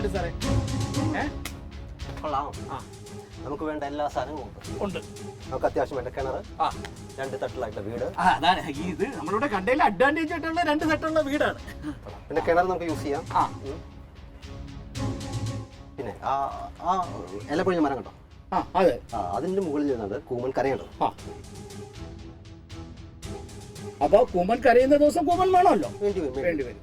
എങ്ങനെയുണ്ട് സാറേ? കൊള്ളാം. നമുക്ക് വേണ്ട എല്ലാ സാധനങ്ങളും ഉണ്ട്. നമുക്ക് അത്യാവശ്യം വേണ്ട കിണർ, 2 തട്ടിലായിട്ടുള്ള വീട്. അതാണ് ഇത് നമ്മളിവിടെ കണ്ടതിൽ അഡ്വാൻറ്റേജ് ആയിട്ടുള്ള 2 തട്ടുള്ള വീടാണ്. പിന്നെ കിണർ നമുക്ക് യൂസ് ചെയ്യാം. പിന്നെ ആ ഇലപ്പൊഴിഞ്ഞ മരം കണ്ടോ? അതെ. അതിന്റെ മുകളിൽ നിന്നാണ് കൂമൻ കരയേണ്ടത്. അപ്പൊ കൂമൻ കരയുന്ന ദിവസം കൂമൻ വേണമല്ലോ. വേണ്ടി വരും.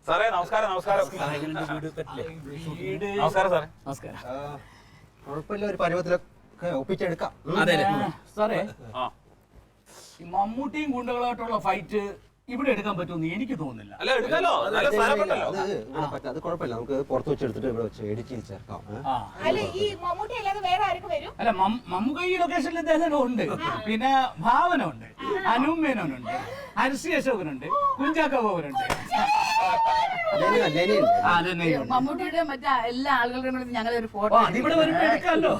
സാറേ നമസ്കാരം. നമസ്കാരം സാറേ. നമസ്കാരം. കുഴപ്പമില്ല, ഒരു പരുവത്തിലൊക്കെ ഒപ്പിച്ചെടുക്കാം. അതെ സാറേ, ഈ മമ്മൂട്ടിയും ഗുണ്ടകളായിട്ടുള്ള ഫൈറ്റ് ഇവിടെ എടുക്കാൻ പറ്റുമെന്ന് എനിക്ക് തോന്നുന്നില്ല. അല്ല എടുക്കാലോ, നല്ല സ്ഥലമുണ്ടല്ലോ. അത് കുഴപ്പമില്ല, നമുക്ക് പുറത്ത് വെച്ചെടുത്തിട്ട് ഇവിടെ വെച്ച് എഡിറ്റ് ചേർക്കാം. അല്ല മമ്മൂക്ക ഈ ലൊക്കേഷനിൽ എന്തായാലും ഉണ്ട്. പിന്നെ ഭാവന ഉണ്ട്, അനൂമേനോനുണ്ട്, ഹർഷി അശോകനുണ്ട്, കുഞ്ചാക്ക ബോബനുണ്ട്. മമ്മൂട്ടിയുടെ മറ്റേ എല്ലാ ആളുകളുടെ ഞങ്ങളെ ഒരു ഫോട്ടോ ഇവിടെ വരുമ്പോ എടുക്കാമല്ലോ.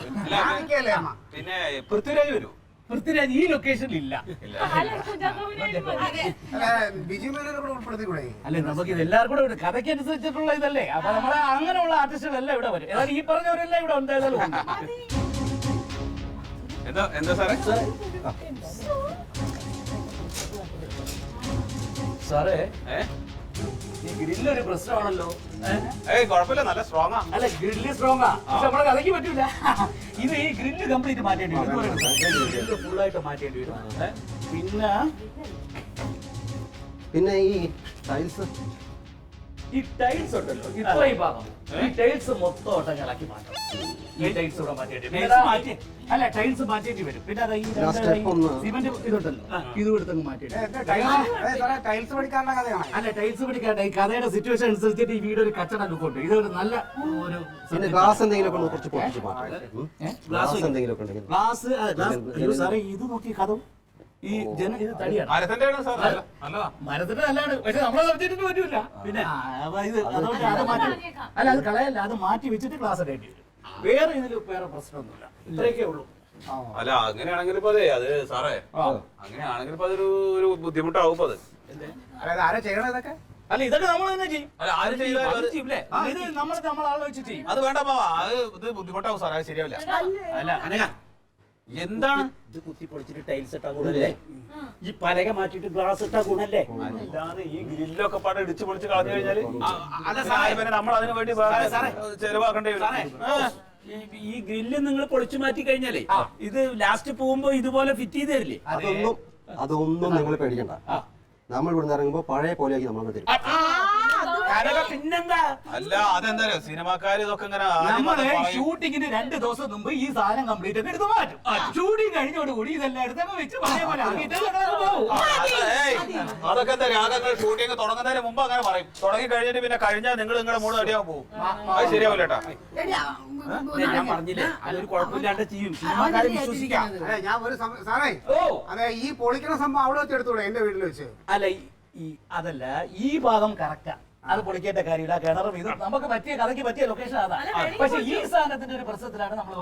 പിന്നെ പൃഥ്വിരാജ് വരൂ. പൃഥ്വിരാജ് ഈ ലൊക്കേഷനിൽ ഇല്ല. അല്ലെ നമുക്ക് ഇത് എല്ലാവർക്കും കൂടെ കഥയ്ക്ക് അനുസരിച്ചിട്ടുള്ള ഇതല്ലേ. അപ്പൊ നമ്മളെ അങ്ങനെയുള്ള ആർട്ടിസ്റ്റുകളെല്ലാം ഇവിടെ വരും. ഏതായാലും ഈ പറഞ്ഞവരെല്ലാം ഇവിടെ എന്തായാലും ഉണ്ട്. എന്താ സാറേ? സാറേ ഈ ഗ്രില്ലൊരു പ്രശ്നമാണല്ലോ. കുഴപ്പമില്ല, നല്ല സ്ട്രോങ്ങാ. അല്ല ഗ്രില്ല് സ്ട്രോങ്ങാ, പക്ഷെ നമ്മളെ കഥയ്ക്ക് പറ്റൂല. ഇത് ഈ ഗ്രില്ല് കംപ്ലീറ്റ് മാറ്റേണ്ടി വരും. ഗ്രില്ല് ഫുള്ളായിട്ട് മാറ്റേണ്ടി വരും. പിന്നെ ഈ ടൈൽസ് ഉണ്ടല്ലോ, ഇത്ര ഈ ഭാഗം ഈ ടൈൽസ് മൊത്തം ഒട്ടങ്ങളാക്കി മാറ്റണം. ഈ ടൈൽസ് ഇവിടെ മാറ്റേണ്ടി വരും. അല്ല ടൈൽസ് മാറ്റേണ്ടി വരും. പിന്നെ അതാ ഈ സിമന്റ് ഇതുണ്ടല്ലോ, ഇത് എടുത്തങ്ങ് മാറ്റേണ്ടി വരും. അല്ല ടൈൽസ് പഠിക്കാണ്ട് ഈ കഥയുടെ സിറ്റുവേഷൻ അനുസരിച്ചിട്ട് ഈ വീട് ഒരു കച്ചട ലുക്കുണ്ട്. ഇതൊരു നല്ല ഒരു ഗ്ലാസ് എന്തെങ്കിലും കുറച്ച് പൊട്ടിച്ച് മാറ്റാം. ഗ്ലാസ് സാറേ ഇത് നോക്കി കഥ ഈ ജനം ഇത് തടിയാണ്, മരത്തിന്റെ നല്ലതാണ്. പക്ഷെ നമ്മളെ സബ്ജക്റ്റിന് പറ്റൂല. പിന്നെ ഇത് അതുകൊണ്ട് അത് മാറ്റി, അല്ല അത് കളയല്ല, അത് മാറ്റി വെച്ചിട്ട് ക്ലാസ് ഇടേണ്ടി വരും. വേറെ ഇതിൽ വേറെ പ്രശ്നമൊന്നുമില്ല. ഇത്രയൊക്കെ ഉള്ളൂ. അല്ല അങ്ങനെയാണെങ്കിൽ ഇപ്പൊ അതെ അത് സാറേ, അങ്ങനെയാണെങ്കിൽ ഇപ്പൊ അതൊരു ബുദ്ധിമുട്ടാവും. ഇപ്പൊ അത് അല്ല ഇതൊക്കെ നമ്മൾ തന്നെ ചെയ്യും. അല്ല ആര് ചെയ്താലും ഇത് നമ്മളാളെ വെച്ച് ചെയ്യും. അത് വേണ്ട, ഇത് ബുദ്ധിമുട്ടാവും സാറേ, അത് ശരിയാവില്ല. അല്ല എന്താണ് ഇത് കുത്തി പൊളിച്ചിട്ട് ടൈൽസ് ഇട്ടാ ഗുണല്ലേ? ഈ പലക മാറ്റിട്ട് ഗ്ലാസ് ഇട്ടാ ഗുണല്ലേ? അല്ലാതെ ഈ ഗ്രില്ലൊക്കെ പാടെ ഇടിച്ചു പൊളിച്ച് കളഞ്ഞു കഴിഞ്ഞാല് നമ്മൾ അതിനു വേണ്ടി ചെലവാക്കേണ്ടി വരും. ഈ ഗ്രില്ല് നിങ്ങൾ പൊളിച്ചു മാറ്റി കഴിഞ്ഞാലേ ഇത് ലാസ്റ്റ് പോകുമ്പോ ഇതുപോലെ ഫിറ്റ് ചെയ്ത് തരില്ലേ? അതൊന്നും നിങ്ങൾ പേടിക്കണ്ട. നമ്മൾ ഇവിടുന്ന് ഇറങ്ങുമ്പോ പഴയ പോലെയാക്കി നമ്മൾ തരും. പിന്നെന്താ? അല്ല അതെന്താ സിനിമാക്കാര് ഇതൊക്കെ ഇങ്ങനെ നമ്മള് ഷൂട്ടിങ്ങിന് 2 ദിവസം മുമ്പ് ഈ സാധനം കംപ്ലീറ്റ് ഒക്കെ എടുത്ത് മാറ്റും. ഷൂട്ടിങ് കഴിഞ്ഞോടുകൂടി ഇതെല്ലാം എടുത്തൊക്കെ വെച്ച് പഴയ പോലെ അതൊക്കെ എന്താ രാഗങ്ങൾ ഷൂട്ടിങ് തുടങ്ങുന്നതിന് മുമ്പ് അങ്ങനെ പറയും. തുടങ്ങി കഴിഞ്ഞിട്ട് പിന്നെ കഴിഞ്ഞാൽ നിങ്ങളുടെ മൂട് അടിയാൻ പോകും. അത് ശരിയാവില്ലേട്ടാ. ഞാൻ പറഞ്ഞില്ലേ അതൊരു കുഴപ്പമില്ലാണ്ട് ചെയ്യും. സിനിമാക്കാരെ വിശ്വസിക്കാം. സാറേ അതെ ഈ പൊളിക്കണ സംഭവം അവിടെ വെച്ച് എടുത്തൂടെ എന്റെ വീട്ടിൽ വെച്ച്? അല്ല അതല്ല ഈ ഭാഗം കറക്റ്റാ, അത് പൊളിക്കേണ്ട കാര്യമില്ല. കിണറും ഇത് നമുക്ക് പറ്റിയ കഥയ്ക്ക് പറ്റിയ ലൊക്കേഷൻ അതാ. പക്ഷെ ഈ സാധനത്തിന്റെ ഒരു പ്രശ്നത്തിലാണ് നമ്മൾ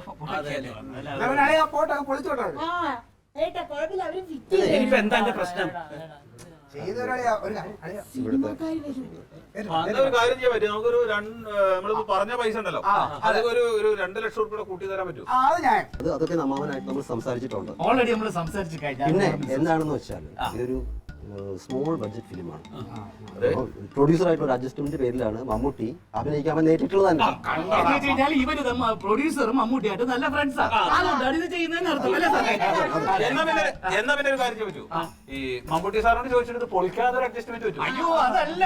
പോട്ടെ പൊളിച്ചോട്ടെ. ഇനിയിപ്പോ എന്താ എന്റെ പ്രശ്നം? ഒരു കാര്യം ചെയ്യാൻ പറ്റും. നമുക്കൊരു നമ്മളിപ്പോ പറഞ്ഞ പൈസ ഉണ്ടല്ലോ, അതൊക്കെ ഒരു 2 ലക്ഷം രൂപ കൂട്ടി തരാൻ പറ്റും. അതൊക്കെ നമ്മളുമായിട്ട് നമ്മൾ സംസാരിച്ചിട്ടുണ്ട്. ഓൾറെഡി നമ്മൾ സംസാരിച്ചു കഴിഞ്ഞാൽ. പിന്നെ എന്താണെന്ന് വെച്ചാൽ ഇതൊരു സ്മോൾ ബഡ്ജറ്റ് ഫിലിമാണ്. പ്രൊഡ്യൂസർ ആയിട്ടുള്ള അഡ്ജസ്റ്റ്മെന്റ് പേരിലാണ് മമ്മൂട്ടി അഭിനയിക്കാൻ നേരിട്ടുള്ളത് തന്നെ. ഇവര് പ്രൊഡ്യൂസറും മമ്മൂട്ടിയായിട്ട് നല്ല ഫ്രണ്ട്സാ. അതുകൊണ്ടാണ് ഇത് ചെയ്യുന്നതെന്ന് അർത്ഥം. എന്നാ പിന്നെ ഒരു കാര്യം ചോദിച്ചു, ഈ മമ്മൂട്ടി സാറിനോട് ചോദിച്ചിട്ട് പൊളിക്കാതെ ഒരു അഡ്ജസ്റ്റ്മെന്റ് പറ്റും. അയ്യോ അതല്ല,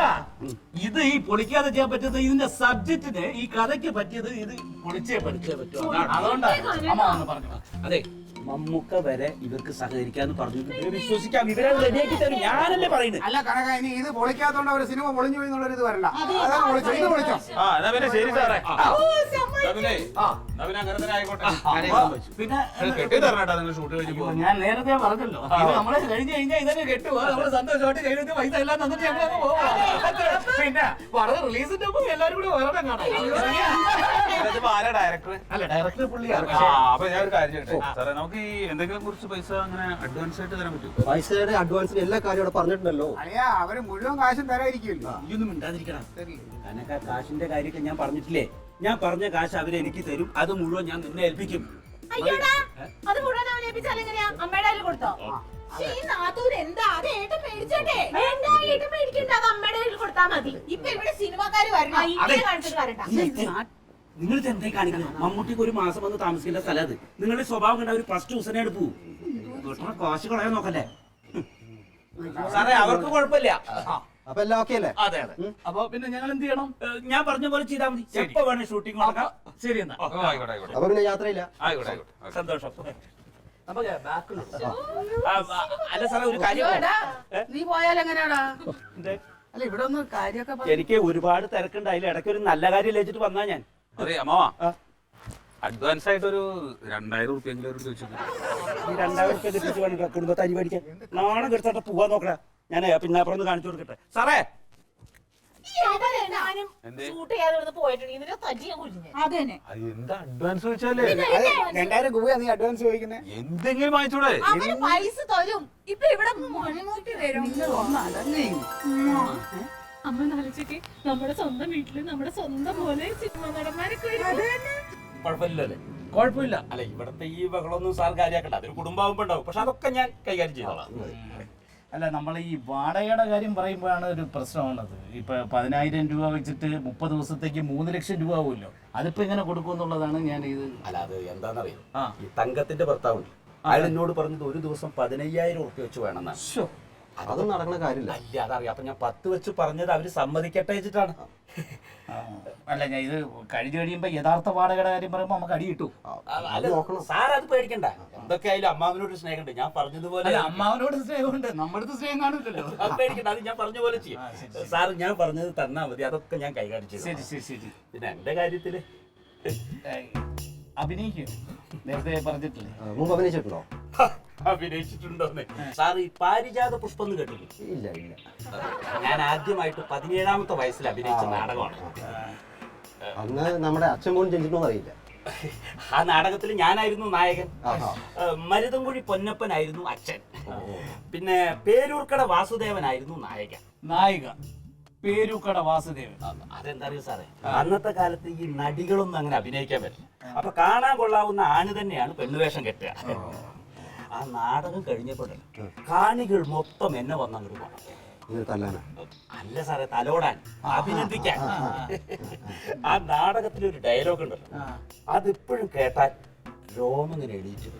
ഇത് ഈ പൊളിക്കാതെ ചെയ്യാൻ പറ്റുന്നത് ഇതിന്റെ സബ്ജക്റ്റിന് ഈ കഥയ്ക്ക് പറ്റിയത് ഇത് പൊളിച്ചേ പറ്റൂ. അതുകൊണ്ടാണ് അമ്മ ഒന്ന് പറഞ്ഞു. അതെ മമ്മൂക്ക വരെ ഇവർക്ക് സഹകരിക്കാന്ന് പറഞ്ഞു. ഇവരെ വിശ്വസിക്കാം, ഇവരെ റെഡിയാക്കി തരും. ഞാനല്ലേ പറയുന്നത്. അല്ല കണക്ക ഇനി ഇത് പൊളിക്കാത്തോണ്ട് ഒരു സിനിമ പൊളിഞ്ഞു പോയി എന്നുള്ളൊരു ഇത് വരണ്ട. ഇത് പൊളിച്ചോ. എന്നാ പിന്നെ ശരി സാറേ. പിന്നെ അങ്ങനെ തന്നെ ആയിക്കോട്ടെ. പിന്നെ കെട്ടി തരണേട്ടാ നിങ്ങൾ ഷൂട്ട് കഴിഞ്ഞ് പോകും. ഞാൻ നേരത്തെ പറഞ്ഞല്ലോ ഇത് നമ്മളെ കഴിഞ്ഞ് കഴിഞ്ഞാൽ ഇതൊക്കെ കെട്ടുക നമ്മള് സന്തോഷമായിട്ട് കഴിഞ്ഞിട്ട് പൈസ എല്ലാം തന്നിട്ട് ഞങ്ങൾ പോവാം. പിന്നെ വളരെ റിലീസിന്റെ ഒപ്പം എല്ലാവരും കൂടി വരണം കാണാം. ആരാ ഡയറക്ടർ? അല്ല ഡയറക്ടർ പുള്ളിയാണ്. അപ്പൊ ഞാൻ ഒരു കാര്യം ചെയ്യട്ടെ സാറേ, നമുക്ക് ഈ എന്തെങ്കിലും കുറച്ച് പൈസ അങ്ങനെ അഡ്വാൻസ് ആയിട്ട് തരാൻ പറ്റുമോ? പൈസയുടെ അഡ്വാൻസിന് എല്ലാ കാര്യവും അവിടെ പറഞ്ഞിട്ടുണ്ടല്ലോ. അളിയാ അവര് മുഴുവൻ കാശും തരാതിരിക്കുമല്ലോ. ഇതൊന്നും മിണ്ടാതിരിക്കണം. കനക കാശിന്റെ കാര്യമൊക്കെ ഞാൻ പറഞ്ഞിട്ടില്ലേ? ഞാൻ പറഞ്ഞ കാശ് അവരെനിക്ക് തരും, അത് മുഴുവൻ ഞാൻ നിന്നെ ഏൽപ്പിക്കും. അയ്യോടാ, അത് മുഴുവൻ അവനെ ഏൽപ്പിച്ചാൽ എങ്ങനെയാ? അമ്മയുടെ കയ്യിൽ കൊടുത്തോ? ഈ നാത്തൂര് എന്താ അത് ഏട്ടൻ മേടിച്ചോട്ടെ? എന്താ ഏട്ടൻ മേടിക്കണ്ട, അത് അമ്മയുടെ കയ്യിൽ കൊടുത്താ മതി. ഇപ്പൊ ഇവിടെ സിനിമാക്കാര് വരണം, ഇങ്ങനെ കാണിച്ചിട്ട് വരണ്ട. നിങ്ങൾ എന്തായി കാണിക്കുന്നത്? മമ്മൂട്ടിക്ക് ഒരു മാസം വന്ന് താമസിക്കേണ്ട സ്ഥലം അത്. നിങ്ങളുടെ സ്വഭാവം കണ്ട ഒരു ഫസ്റ്റ് ദിവസം എടുപ്പൂ. കാശ് കളയാൻ നോക്കല്ലേ സാറേ, അവർക്ക് കുഴപ്പമില്ല. അപ്പൊ എല്ലാം ഓക്കെ അല്ലേ? അതെ അതെ. അപ്പൊ പിന്നെ ഞങ്ങൾ എന്ത് ചെയ്യണം? ഞാൻ പറഞ്ഞ പോലെ ചെയ്താൽ മതി. എപ്പോ വേണേ ഷൂട്ടിംഗ് കൊടുക്കാം. ശരി എന്നാ ആയിക്കോട്ടെ ആയിക്കോട്ടെ അപ്പൊ പിന്നെ യാത്രയില്ല. ആയിക്കോട്ടെ ആയിക്കോട്ടെ. സന്തോഷം. അപ്പൊ ബാക്കിലുള്ള അല്ല സാറേ, ഒരു കാര്യം അയ്യോടാ, നീ പോയാലെങ്ങനെയാടാ? എന്തേ? അല്ല ഇവിടെ ഒന്ന് കാര്യമൊക്കെ പറ. എനിക്ക് ഒരുപാട് തിരക്കുണ്ട്. അതിൽ ഇടയ്ക്ക് ഒരു നല്ല കാര്യം ലഭിച്ചിട്ട് വന്നാ ഞാൻ. അതെ അമ്മാവാ, അഡ്വാൻസ് ആയിട്ടൊരു 2000 റുപ്യെങ്കിലും ചോദിച്ചു. ഈ 2000 റുപ്യ തെറ്റിച്ച് വേണം കുടുംബത്തെ അരി മേടിക്കാൻ. നാളെ എടുത്തോട്ട് പോവാൻ നോക്കടാ. ഞാൻ പിന്നെ അപ്പുറം കാണിച്ചു കൊടുക്കട്ടെ. സാറേ, ഷൂട്ട് ചെയ്യാതെ ഇവിടുന്ന് പോയിട്ടുണ്ടെങ്കിൽ ഇതിനെ തല്ലിയാ കുഴിഞ്ഞ്. അതന്നെ എന്താ അഡ്വാൻസ് ചോദിച്ചാലേ? 2000 രൂപ നീ അഡ്വാൻസ് ചോദിക്കുന്നത്? എന്തെങ്കിലും വാങ്ങിച്ചൂടെ? അവന് പൈസ തരും. ഇപ്പൊ ഇവിടെ മണിമൂട്ടി വരും. അമ്മ നാലിച്ചേക്ക് നമ്മുടെ സ്വന്തം വീട്ടില് നമ്മുടെ സ്വന്തം പോലെ സിനിമ നടന്മാരൊക്കെ കുഴപ്പമില്ലല്ലേ? കുഴപ്പമില്ല. അല്ല, ഇവിടത്തെ ഈ ബഹളമൊന്നും സാർ കാര്യമാക്കണ്ട. അതൊരു കുടുംബാവുമ്പോ ഉണ്ടാവും. പക്ഷെ അതൊക്കെ ഞാൻ കൈകാര്യം ചെയ്തോളാം. അല്ല നമ്മൾ ഈ വാടകയുടെ കാര്യം പറയുമ്പോഴാണ് ഒരു പ്രശ്നമുള്ളത്. ഇപ്പൊ 10000 രൂപ വെച്ചിട്ട് 30 ദിവസത്തേക്ക് 3 ലക്ഷം രൂപ ആവുമല്ലോ. അതിപ്പോ എങ്ങനെ കൊടുക്കും എന്നുള്ളതാണ് ഞാൻ ഇത്. അല്ല, അത് എന്താണെന്നറിയോ? ഈ തങ്കത്തിന്റെ ഭർത്താവുണ്ട്, അയാൾ എന്നോട് പറഞ്ഞത് ഒരു ദിവസം 15000 റുപ്യ വെച്ച് വേണമെന്നാണ്. അതൊന്നും നടക്കുന്ന കാര്യമില്ല. അല്ല, അതറിയാം. അപ്പൊ ഞാൻ 10 വെച്ച് പറഞ്ഞത് അവര് സമ്മതിക്കട്ടെ വെച്ചിട്ടാണ്. അല്ല ഞാൻ ഇത് കഴിയുമ്പോ യഥാർത്ഥ വാടകയുടെ കാര്യം പറയുമ്പോ നമുക്ക് അടി കിട്ടും. നോക്കണം. സാർ അത് പേടിക്കണ്ട. എന്തൊക്കെയായാലും അമ്മാവിനോട് സ്നേഹമുണ്ട്. ഞാൻ പറഞ്ഞതുപോലെ അമ്മാവനോട് സ്നേഹമുണ്ട്, നമ്മുടെ അടുത്ത് സ്നേഹം കാണില്ലല്ലോ. അത് പേടിക്കണ്ട. അത് ഞാൻ പറഞ്ഞ പോലെ ചെയ്യും. സാർ ഞാൻ പറഞ്ഞത് തന്നാ മതി. അതൊക്കെ ഞാൻ കൈകാര്യം ചെയ്തു. ശരി ശരി ശരി. പിന്നെ എന്റെ കാര്യത്തില് അഭിനയിക്കും നേരത്തെ പറഞ്ഞിട്ടില്ലേ? മുമ്പ് അഭിനയിച്ചിട്ടുണ്ടോ? അഭിനയിച്ചിട്ടുണ്ടോന്ന് സാർ ഈ പാരിജാത പുഷ്പം എന്ന് കേട്ടില്ലേ? ഇല്ല ഇല്ല. ഞാൻ ആദ്യമായിട്ട് 17ാമത്തെ വയസ്സിൽ അഭിനയിച്ച നാടകമാണ്. അന്ന് നമ്മുടെ അച്ഛൻ പോലും ജനിച്ചിട്ടോന്ന് അറിയില്ല. ആ നാടകത്തിൽ ഞാനായിരുന്നു നായകൻ. മരുതൻകുഴി പൊന്നപ്പനായിരുന്നു അച്ഛൻ. പിന്നെ പേരൂർക്കട വാസുദേവനായിരുന്നു നായകൻ. നായിക പേരൂക്കട വാസുദേവൻ. അതെന്താ അറിയോ സാറേ, അന്നത്തെ കാലത്ത് ഈ നടികളൊന്നും അങ്ങനെ അഭിനയിക്കാൻ പറ്റില്ല. അപ്പൊ കാണാൻ കൊള്ളാവുന്ന ആണ് തന്നെയാണ് പെണ്ണുവേഷം കെട്ടുക. ആ നാടകം കഴിഞ്ഞപ്പോഴല്ല കാണികൾ മൊത്തം എന്നെ വന്നങ്ങോട്ട് പോകണം. തല്ലാനാ? അല്ല സാറേ, തലോടാൻ, അഭിനന്ദിക്കാൻ. ആ നാടകത്തിലൊരു ഡയലോഗ് ഉണ്ടല്ലോ, അതിപ്പോഴും കേട്ടാൽ രോമങ്ങനെ എണീറ്റത്.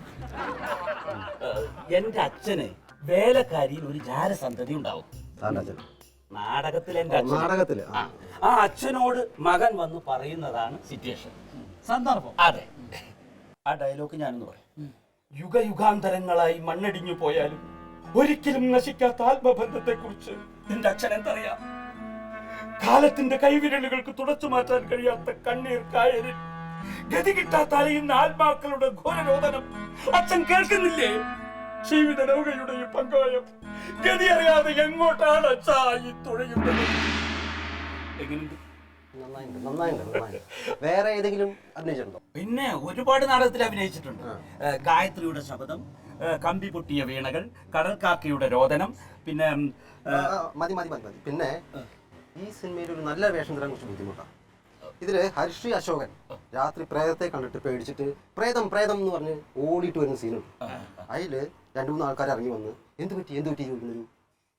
എന്റെ അച്ഛന് വേലക്കാരിയിൽ ഒരു ജാരസന്തതി ഉണ്ടാവും. നാടകത്തിൽ എന്റെ നാടകത്തില് ആ അച്ഛനോട് മകൻ വന്ന് പറയുന്നതാണ് സിറ്റുവേഷൻ, സന്ദർഭം. അതെ. ആ ഡയലോഗ് ഞാനൊന്ന് പറയാം. യുഗയുഗാന്തരങ്ങളായി മണ്ണടിഞ്ഞു പോയാലും ഒരിക്കലും നശിക്കാത്ത ആത്മബന്ധത്തെ കുറിച്ച് നിന്റെ അച്ഛൻ എന്തറിയാം? കാലത്തിന്റെ കൈവിരലുകൾക്ക് തുടച്ചു മാറ്റാൻ കഴിയാത്ത കണ്ണീർ കായലിൽ ഗതി കിട്ടാത്ത അലയുന്ന ആത്മാക്കളുടെ ഘോരരോദനം അച്ഛൻ കേൾക്കുന്നില്ലേ? ജീവിത നൗകയുടെ ഈ പങ്കായം ഗതി അറിയാതെ എങ്ങോട്ടാണ് അച്ഛാ ഈ തുഴയുന്നത്? എങ്ങനെയുണ്ട്? നന്നായിട്ടുണ്ട്. വേറെ ഏതെങ്കിലും അഭിനയിച്ചിട്ടുണ്ടോ? പിന്നെ ഒരുപാട് നാടകത്തിൽ അഭിനയിച്ചിട്ടുണ്ട്. ഗായത്രിയുടെ ശബ്ദം, കമ്പി പൊട്ടിയ വീണകൾ, കടൽക്കാക്കയുടെ രോദനം. പിന്നെ മതി. പിന്നെ ഈ സിനിമയിൽ ഒരു നല്ല വേഷം തരാൻ കുറച്ച് ബുദ്ധിമുട്ടാണ്. ഇതില് ഹർഷി അശോകൻ രാത്രി പ്രേതത്തെ കണ്ടിട്ട് പേടിച്ചിട്ട് പ്രേതം എന്ന് പറഞ്ഞ് ഓടിയിട്ട് വരുന്ന സീനുണ്ട്. അതില് 2-3 ആൾക്കാർ ഇറങ്ങി വന്ന് എന്ത് പറ്റി ചോദിക്കുന്നൊരു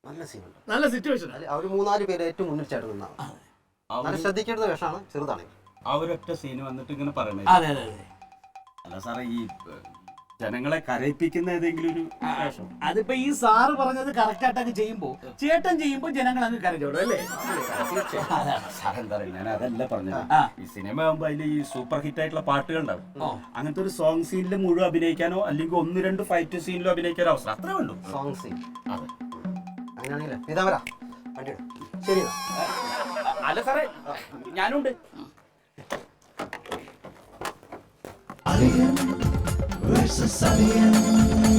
നല്ല സീനുണ്ട്. നല്ല സിറ്റുവേഷൻ. അവർ 3-4 പേര് ഏറ്റവും മുന്നിൽ ചേട്ടൻ നിന്നാണ്. നല്ല ശ്രദ്ധിക്കേണ്ട വേഷമാണ്, ചെറുതാണെങ്കിൽ. ആ ഒരൊറ്റ സീന് വന്നിട്ട് ഇങ്ങനെ പറയണേ. അതെ. അല്ല സാറേ, ഈ ജനങ്ങളെ കരയിപ്പിക്കുന്ന ഏതെങ്കിലും ഒരു വേഷം. അതിപ്പോ ഈ സാറ് പറഞ്ഞത് കറക്റ്റ് ആയിട്ടൊക്കെ ചെയ്യുമ്പോ ചേട്ടൻ ചെയ്യുമ്പോ ജനങ്ങൾ അങ്ങ് കരഞ്ഞോടും അല്ലേ? സാർ എന്താ പറയുക, ഞാൻ അതല്ല പറഞ്ഞത്. ഈ സിനിമ ആകുമ്പോ അതിൽ ഈ സൂപ്പർ ഹിറ്റ് ആയിട്ടുള്ള പാട്ടുകൾ ഉണ്ടാവും. അങ്ങനത്തെ ഒരു സോങ് സീനിൽ മുഴുവൻ അഭിനയിക്കാനോ അല്ലെങ്കിൽ 1-2 ഫൈറ്റ് സീനിലോ അഭിനയിക്കാനോ അവസരം അത്രേ ഉള്ളൂ. സോങ് സീൻ അങ്ങനെയാണെങ്കിലേ ഇതാ ശരി. അല്ല സാറേ, ഞാനുണ്ട്. versus Alien.